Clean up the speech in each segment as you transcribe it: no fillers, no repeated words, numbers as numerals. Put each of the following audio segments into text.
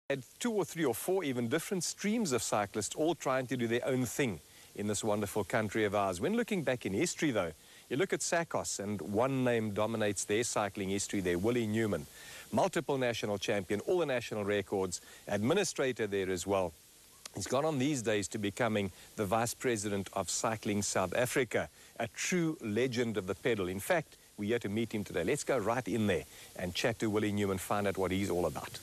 Had 2 or 3 or 4 even different streams of cyclists all trying to do their own thing in this wonderful country of ours. When looking back in history, though, you look at SACOS and one name dominates their cycling history there, William Newman. Multiple national champion, all the national records, administrator there as well. He's gone on these days to becoming the Vice President of Cycling South Africa, a true legend of the pedal. In fact, we're here to meet him today. Let's go right in there and chat to William Newman, find out what he's all about.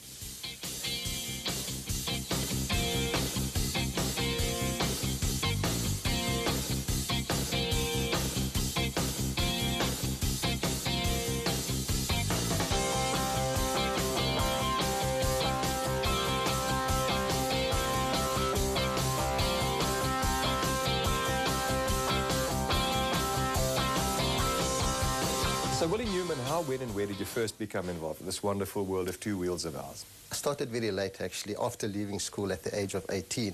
So, William Newman, how, when and where did you first become involved in this wonderful world of two wheels of ours? I started very late, actually. After leaving school at the age of 18,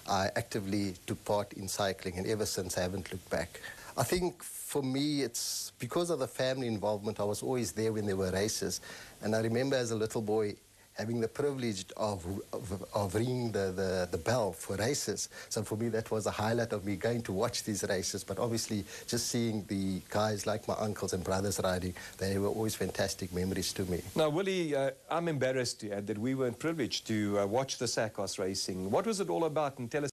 I actively took part in cycling, and ever since I haven't looked back. I think for me, it's because of the family involvement. I was always there when there were races, and I remember as a little boy having the privilege of ringing the bell for races. So for me, that was a highlight of me going to watch these races. But obviously, just seeing the guys like my uncles and brothers riding, they were always fantastic memories to me. Now, Willie, I'm embarrassed to add that we weren't privileged to watch the SACOS racing. What was it all about? And tell us.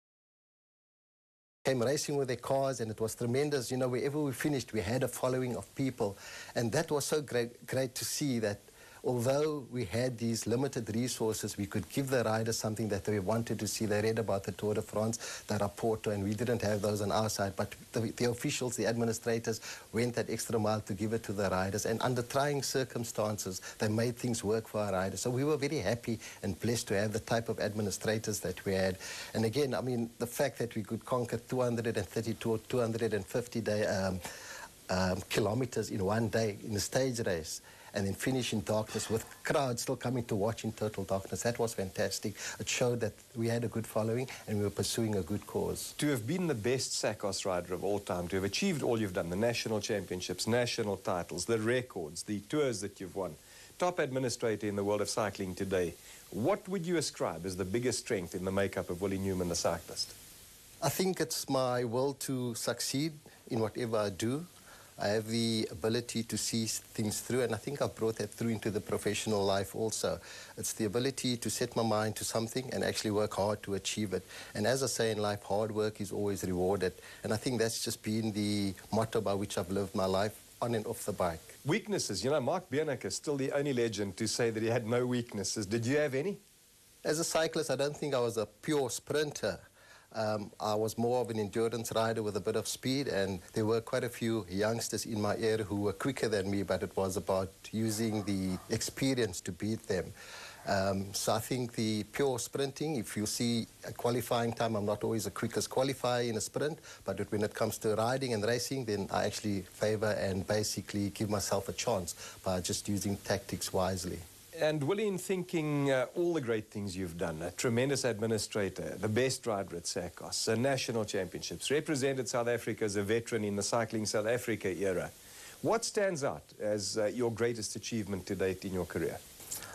Came racing with their cars, and it was tremendous. You know, wherever we finished, we had a following of people. And that was so great to see that although we had these limited resources, we could give the riders something that they wanted to see. They read about the Tour de France, the Rapporto, and we didn't have those on our side. But the officials, the administrators, went that extra mile to give it to the riders. And under trying circumstances, they made things work for our riders. So we were very happy and blessed to have the type of administrators that we had. And again, I mean, the fact that we could conquer 232 or 250 kilometers in one day in a stage race, and then finish in darkness with crowds still coming to watch in total darkness. That was fantastic. It showed that we had a good following and we were pursuing a good cause. To have been the best SACOS rider of all time, to have achieved all you've done, the national championships, national titles, the records, the tours that you've won, top administrator in the world of cycling today, what would you ascribe as the biggest strength in the makeup of Willie Newman, the cyclist? I think it's my will to succeed in whatever I do. I have the ability to see things through, and I think I've brought that through into the professional life also. It's the ability to set my mind to something and actually work hard to achieve it. And as I say in life, hard work is always rewarded. And I think that's just been the motto by which I've lived my life, on and off the bike. Weaknesses. You know, Mark Biernack is still the only legend to say that he had no weaknesses. Did you have any? As a cyclist, I don't think I was a pure sprinter. I was more of an endurance rider with a bit of speed, and there were quite a few youngsters in my era who were quicker than me, but it was about using the experience to beat them. So I think the pure sprinting, if you see a qualifying time, I'm not always the quickest qualifier in a sprint, but when it comes to riding and racing, then I actually favor and basically give myself a chance by just using tactics wisely. And Willie, in thinking all the great things you've done, a tremendous administrator, the best rider at SACOS, national championships, represented South Africa as a veteran in the Cycling South Africa era. What stands out as your greatest achievement to date in your career?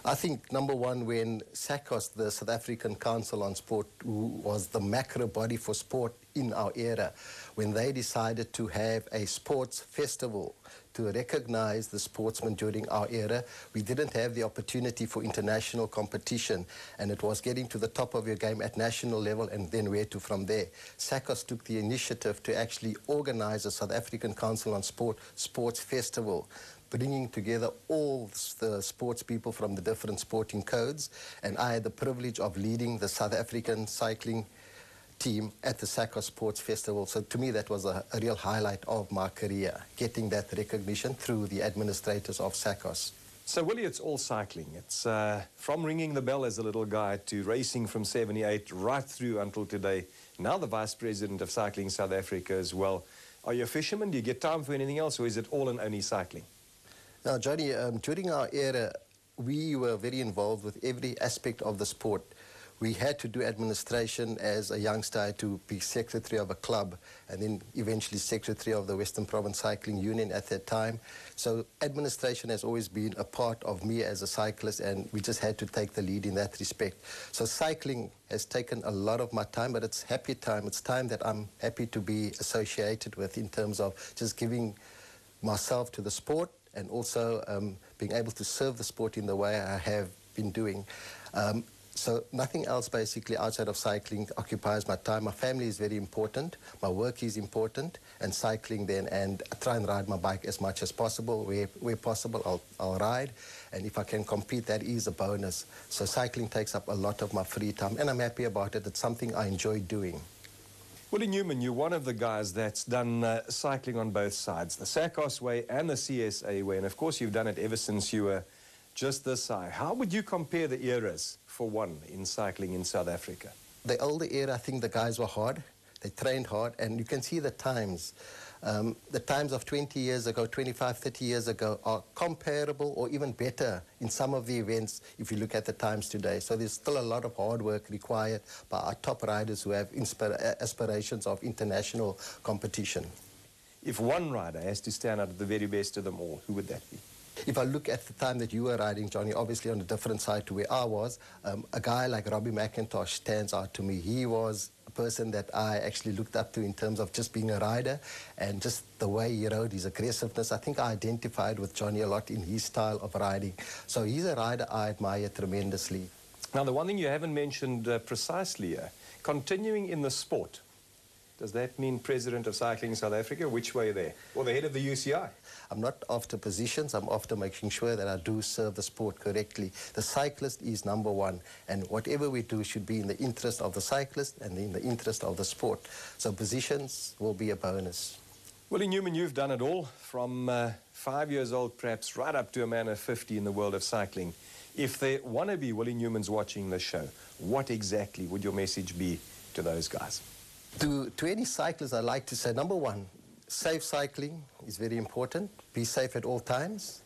I think, number one, when SACOS, the South African Council on Sport, who was the macro body for sport in our era, when they decided to have a sports festival to recognize the sportsmen during our era, we didn't have the opportunity for international competition, and it was getting to the top of your game at national level and then where to from there. SACOS took the initiative to actually organize a South African Council on Sport sports festival, bringing together all the sports people from the different sporting codes, and I had the privilege of leading the South African cycling team at the SACOS Sports Festival. So to me, that was a real highlight of my career, getting that recognition through the administrators of SACOS. So, Willie, it's all cycling. It's from ringing the bell as a little guy to racing from 78 right through until today. Now the Vice President of Cycling South Africa as well. Are you a fisherman? Do you get time for anything else, or is it all and only cycling? Now, Johnny, during our era, we were very involved with every aspect of the sport. we had to do administration as a youngster. I had to be secretary of a club and then eventually secretary of the Western Province Cycling Union at that time. So administration has always been a part of me as a cyclist, and we just had to take the lead in that respect. So cycling has taken a lot of my time, but it's happy time. It's time that I'm happy to be associated with in terms of just giving myself to the sport and also being able to serve the sport in the way I have been doing. So nothing else basically outside of cycling occupies my time. My family is very important, my work is important, and cycling then, and I try and ride my bike as much as possible. Where possible, I'll ride, and if I can compete, that is a bonus. So cycling takes up a lot of my free time, and I'm happy about it. It's something I enjoy doing. Willie Newman, you're one of the guys that's done cycling on both sides, the SACOS way and the CSA way, and of course you've done it ever since you were just this side. How would you compare the eras, for one, in cycling in South Africa? The older era, I think the guys were hard. They trained hard, and you can see the times. The times of 20 years ago, 25, 30 years ago are comparable or even better in some of the events if you look at the times today. So there's still a lot of hard work required by our top riders who have aspirations of international competition. If one rider has to stand out at the very best of them all, who would that be? If I look at the time that you were riding, Johnny, obviously on a different side to where I was, a guy like Robbie McIntosh stands out to me. He was a person that I actually looked up to in terms of just being a rider and just the way he rode, his aggressiveness. I think I identified with Johnny a lot in his style of riding. So he's a rider I admire tremendously. Now, the one thing you haven't mentioned precisely here, continuing in the sport, does that mean President of Cycling South Africa? Which way there? Or the head of the UCI? I'm not after positions, I'm after making sure that I do serve the sport correctly. The cyclist is number one, and whatever we do should be in the interest of the cyclist and in the interest of the sport. So positions will be a bonus. Willie Newman, you've done it all, from 5 years old perhaps, right up to a man of 50 in the world of cycling. If there wannabe Willie Newmans watching this show, what exactly would your message be to those guys? To any cyclist, I'd like to say, number one, safe cycling is very important. Be safe at all times.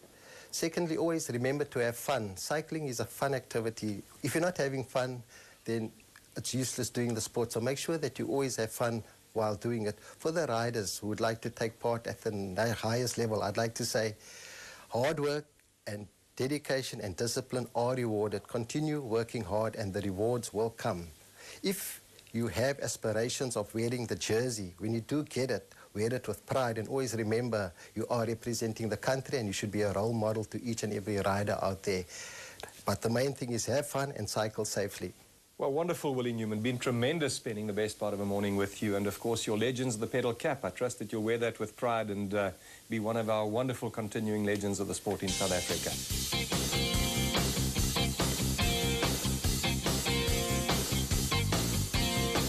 Secondly, always remember to have fun. Cycling is a fun activity. If you're not having fun, then it's useless doing the sport. So make sure that you always have fun while doing it. For the riders who would like to take part at the highest level, I'd like to say hard work and dedication and discipline are rewarded. Continue working hard and the rewards will come. If you have aspirations of wearing the jersey, when you do get it, wear it with pride, and always remember you are representing the country and you should be a role model to each and every rider out there. But the main thing is have fun and cycle safely. Well, wonderful, Willie Newman. Been tremendous spending the best part of a morning with you. And, of course, your legends of the pedal cap. I trust that you'll wear that with pride and be one of our wonderful continuing legends of the sport in South Africa.